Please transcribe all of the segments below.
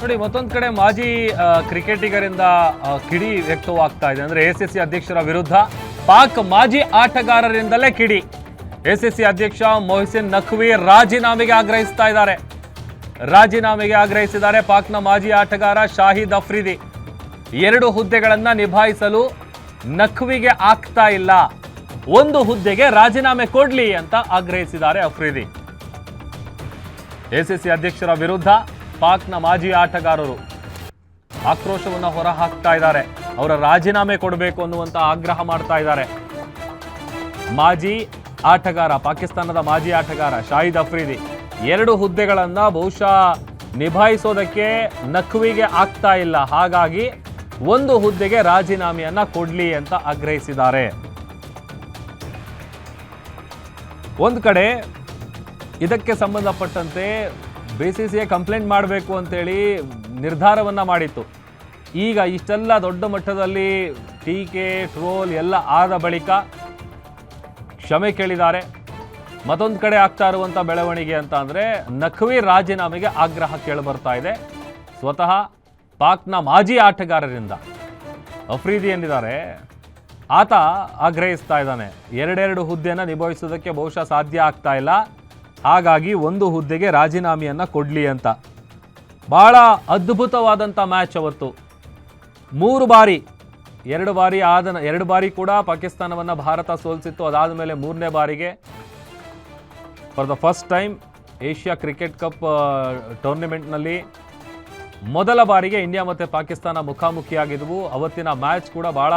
ನೋಡಿ ಮತ್ತೊಂದು ಕಡೆ ಮಾಜಿ ಕ್ರಿಕೆಟಿಗರಿಂದ ಕಿಡಿ ವ್ಯಕ್ತವಾಗ್ತಾ ಇದೆ. ಅಂದರೆ ಎಸಿಸಿ ಅಧ್ಯಕ್ಷರ ವಿರುದ್ಧ ಪಾಕ್ ಮಾಜಿ ಆಟಗಾರರಿಂದಲೇ ಕಿಡಿ. ಎಸಿಸಿ ಅಧ್ಯಕ್ಷ ಮೊಹಸಿನ್ ನಖ್ವಿ ರಾಜೀನಾಮೆಗೆ ಆಗ್ರಹಿಸಿದ್ದಾರೆ. ಪಾಕ್ನ ಮಾಜಿ ಆಟಗಾರ ಶಾಹಿದ್ ಅಫ್ರಿದಿ 2 ಹುದ್ದೆಗಳನ್ನು ನಿಭಾಯಿಸಲು ನಖ್ವಿಗೆ ಆಗ್ತಾ ಇಲ್ಲ, ಒಂದು ಹುದ್ದೆಗೆ ರಾಜೀನಾಮೆ ಕೊಡ್ಲಿ ಅಂತ ಆಗ್ರಹಿಸಿದ್ದಾರೆ ಅಫ್ರಿದಿ. ಎಸಿಸಿ ಅಧ್ಯಕ್ಷರ ವಿರುದ್ಧ ಪಾಕ್ನ ಮಾಜಿ ಆಟಗಾರರು ಆಕ್ರೋಶವನ್ನು ಹೊರಹಾಕ್ತಾ ಇದ್ದಾರೆ. ಅವರ ರಾಜೀನಾಮೆ ಕೊಡಬೇಕು ಅನ್ನುವಂತ ಆಗ್ರಹ ಮಾಡ್ತಾ ಇದ್ದಾರೆ. ಮಾಜಿ ಆಟಗಾರ, ಪಾಕಿಸ್ತಾನದ ಮಾಜಿ ಆಟಗಾರ ಶಾಹಿದ್ ಅಫ್ರಿದಿ 2 ಹುದ್ದೆಗಳನ್ನ ಬಹುಶಃ ನಿಭಾಯಿಸೋದಕ್ಕೆ ನಖ್ವಿಗೆ ಆಗ್ತಾ ಇಲ್ಲ, ಹಾಗಾಗಿ ಒಂದು ಹುದ್ದೆಗೆ ರಾಜೀನಾಮೆಯನ್ನ ಕೊಡ್ಲಿ ಅಂತ ಆಗ್ರಹಿಸಿದ್ದಾರೆ. ಒಂದು ಕಡೆ ಇದಕ್ಕೆ ಸಂಬಂಧಪಟ್ಟಂತೆ BCCI ಕಂಪ್ಲೇಂಟ್ ಮಾಡಬೇಕು ಅಂತೇಳಿ ನಿರ್ಧಾರವನ್ನ ಮಾಡಿತ್ತು. ಈಗ ಇಷ್ಟೆಲ್ಲ ದೊಡ್ಡ ಮಟ್ಟದಲ್ಲಿ ಟೀಕೆ ಟ್ರೋಲ್ ಎಲ್ಲ ಆದ ಬಳಿಕ ಕ್ಷಮೆ ಕೇಳಿದ್ದಾರೆ. ಮತ್ತೊಂದು ಕಡೆ ಆಗ್ತಾ ಇರುವಂಥ ಬೆಳವಣಿಗೆ ಅಂತ ಅಂದರೆ ನಖ್ವಿ ರಾಜೀನಾಮೆಗೆ ಆಗ್ರಹ ಕೇಳಿಬರ್ತಾ ಇದೆ. ಸ್ವತಃ ಪಾಕ್ನ ಮಾಜಿ ಆಟಗಾರರಿಂದ ಅಫ್ರಿದಿ ಎಂದಿದ್ದಾರೆ, ಆತ ಆಗ್ರಹಿಸ್ತಾ ಇದ್ದಾನೆ, 2 ಹುದ್ದೆಯನ್ನು ನಿಭಾಯಿಸೋದಕ್ಕೆ ಬಹುಶಃ ಸಾಧ್ಯ ಆಗ್ತಾ ಇಲ್ಲ, ಹಾಗಾಗಿ ಒಂದು ಹುದ್ದೆಗೆ ರಾಜೀನಾಮೆಯನ್ನು ಕೊಡಲಿ ಅಂತ. ಭಾಳ ಅದ್ಭುತವಾದಂಥ ಮ್ಯಾಚ್ ಅವತ್ತು. 2 ಬಾರಿ ಕೂಡ ಪಾಕಿಸ್ತಾನವನ್ನು ಭಾರತ ಸೋಲಿಸಿತ್ತು. ಅದಾದ ಮೇಲೆ 3ನೇ ಬಾರಿಗೆ for the first time Asia cricket cup ಟೂರ್ನಿಮೆಂಟ್ನಲ್ಲಿ ಮೊದಲ ಬಾರಿಗೆ ಇಂಡಿಯಾ ಮತ್ತು ಪಾಕಿಸ್ತಾನ ಮುಖಾಮುಖಿಯಾಗಿದ್ವು. ಅವತ್ತಿನ ಮ್ಯಾಚ್ ಕೂಡ ಭಾಳ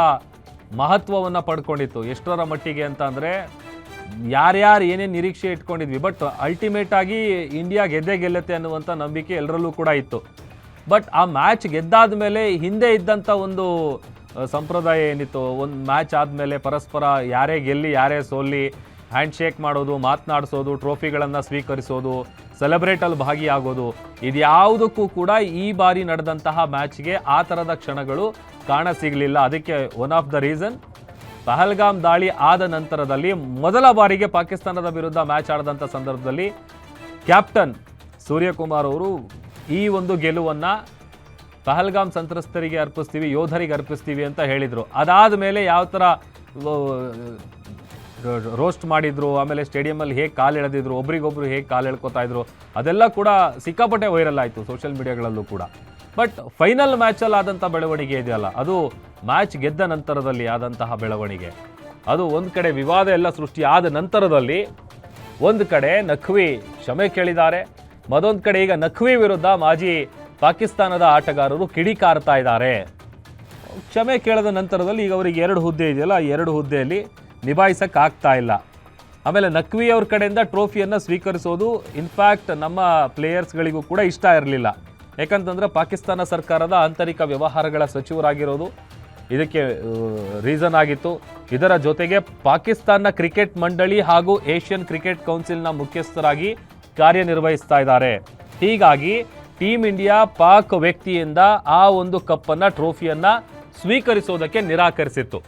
ಮಹತ್ವವನ್ನು ಪಡ್ಕೊಂಡಿತ್ತು. ಎಷ್ಟರ ಮಟ್ಟಿಗೆ ಅಂತ ಅಂದರೆ ಯಾರ್ಯಾರು ಏನೇನು ನಿರೀಕ್ಷೆ ಇಟ್ಕೊಂಡಿದ್ವಿ, ಬಟ್ ಅಲ್ಟಿಮೇಟ್ ಆಗಿ ಇಂಡಿಯಾ ಗೆಲ್ಲುತ್ತೆ ಅನ್ನುವಂಥ ನಂಬಿಕೆ ಎಲ್ಲರಲ್ಲೂ ಕೂಡ ಇತ್ತು. ಬಟ್ ಆ ಮ್ಯಾಚ್ ಗೆದ್ದಾದ ಮೇಲೆ ಹಿಂದೆ ಇದ್ದಂಥ ಒಂದು ಸಂಪ್ರದಾಯ ಏನಿತ್ತು, ಒಂದು ಮ್ಯಾಚ್ ಆದಮೇಲೆ ಪರಸ್ಪರ ಯಾರೇ ಗೆಲ್ಲಿ ಯಾರೇ ಸೋಲ್ಲಿ ಹ್ಯಾಂಡ್ ಶೇಕ್ ಮಾಡೋದು, ಮಾತನಾಡಿಸೋದು, ಟ್ರೋಫಿಗಳನ್ನು ಸ್ವೀಕರಿಸೋದು, ಸೆಲೆಬ್ರೇಟಲ್ಲಿ ಭಾಗಿಯಾಗೋದು, ಇದ್ಯಾವುದಕ್ಕೂ ಕೂಡ ಈ ಬಾರಿ ನಡೆದಂತಹ ಮ್ಯಾಚ್ಗೆ ಆ ಥರದ ಕ್ಷಣಗಳು ಕಾಣಸಿಗಲಿಲ್ಲ. ಅದಕ್ಕೆ one of the reason, Pahalgam ದಾಳಿ ಆದ ನಂತರದಲ್ಲಿ ಮೊದಲ ಬಾರಿಗೆ ಪಾಕಿಸ್ತಾನದ ವಿರುದ್ಧ ಮ್ಯಾಚ್ ಆಡಿದಂಥ ಸಂದರ್ಭದಲ್ಲಿ ಕ್ಯಾಪ್ಟನ್ ಸೂರ್ಯಕುಮಾರ್ ಅವರು ಈ ಒಂದು ಗೆಲುವನ್ನು ಪಹಲ್ಗಾಮ್ ಸಂತ್ರಸ್ತರಿಗೆ ಅರ್ಪಿಸ್ತೀವಿ, ಯೋಧರಿಗೆ ಅರ್ಪಿಸ್ತೀವಿ ಅಂತ ಹೇಳಿದರು. ಅದಾದ ಮೇಲೆ ಯಾವ ಥರ ರೋಸ್ಟ್ ಮಾಡಿದ್ರು, ಆಮೇಲೆ ಸ್ಟೇಡಿಯಮಲ್ಲಿ ಹೇಗೆ ಕಾಲೆಳೆದಿದ್ರು, ಒಬ್ರಿಗೊಬ್ರು ಹೇಗೆ ಕಾಲೆಳ್ಕೊತಾ ಇದ್ರು, ಅದೆಲ್ಲ ಕೂಡ ಸಿಕ್ಕಾಪಟ್ಟೆ ವೈರಲ್ ಆಯಿತು ಸೋಷಿಯಲ್ ಮೀಡಿಯಾಗಳಲ್ಲೂ ಕೂಡ. ಬಟ್ ಫೈನಲ್ ಮ್ಯಾಚಲ್ಲಿ ಆದಂಥ ಬೆಳವಣಿಗೆ ಇದೆಯಲ್ಲ, ಅದು ಮ್ಯಾಚ್ ಗೆದ್ದ ನಂತರದಲ್ಲಿ ಆದಂತಹ ಬೆಳವಣಿಗೆ. ಅದು ಒಂದು ಕಡೆ ವಿವಾದ ಎಲ್ಲ ಸೃಷ್ಟಿ ಆದ ನಂತರದಲ್ಲಿ ಒಂದು ಕಡೆ ನಖ್ವಿ ಕ್ಷಮೆ ಕೇಳಿದ್ದಾರೆ, ಮತ್ತೊಂದು ಕಡೆ ಈಗ ನಖ್ವಿ ವಿರುದ್ಧ ಮಾಜಿ ಪಾಕಿಸ್ತಾನದ ಆಟಗಾರರು ಕಿಡಿಕಾರ್ತಾ ಇದ್ದಾರೆ. ಕ್ಷಮೆ ಕೇಳಿದ ನಂತರದಲ್ಲಿ ಈಗ ಅವರಿಗೆ 2 ಹುದ್ದೆ ಇದೆಯಲ್ಲ, 2 ಹುದ್ದೆಯಲ್ಲಿ ನಿಭಾಯಿಸೋಕ್ಕಾಗ್ತಾ ಇಲ್ಲ. ಆಮೇಲೆ ನಖ್ವಿ ಅವ್ರ ಕಡೆಯಿಂದ ಟ್ರೋಫಿಯನ್ನು ಸ್ವೀಕರಿಸೋದು ಇನ್ಫ್ಯಾಕ್ಟ್ ನಮ್ಮ ಪ್ಲೇಯರ್ಸ್ಗಳಿಗೂ ಕೂಡ ಇಷ್ಟ ಇರಲಿಲ್ಲ. ಯಾಕಂತಂದರೆ ಪಾಕಿಸ್ತಾನ ಸರ್ಕಾರದ ಆಂತರಿಕ ವ್ಯವಹಾರಗಳ ಸಚಿವರಾಗಿರೋದು ಇದಕ್ಕೆ ರೀಸನ್ ಆಗಿತ್ತು. ಇದರ ಜೊತೆಗೆ ಪಾಕಿಸ್ತಾನ ಕ್ರಿಕೆಟ್ ಮಂಡಳಿ ಹಾಗೂ ಏಷ್ಯನ್ ಕ್ರಿಕೆಟ್ ಕೌನ್ಸಿಲ್ನ ಮುಖ್ಯಸ್ಥರಾಗಿ ಕಾರ್ಯನಿರ್ವಹಿಸ್ತಾ ಇದ್ದಾರೆ. ಹೀಗಾಗಿ ಟೀಮ್ ಇಂಡಿಯಾ ಪಾಕ್ ವ್ಯಕ್ತಿಯಿಂದ ಆ ಒಂದು ಕಪ್ಪನ್ನು, ಟ್ರೋಫಿಯನ್ನು ಸ್ವೀಕರಿಸೋದಕ್ಕೆ ನಿರಾಕರಿಸಿತ್ತು.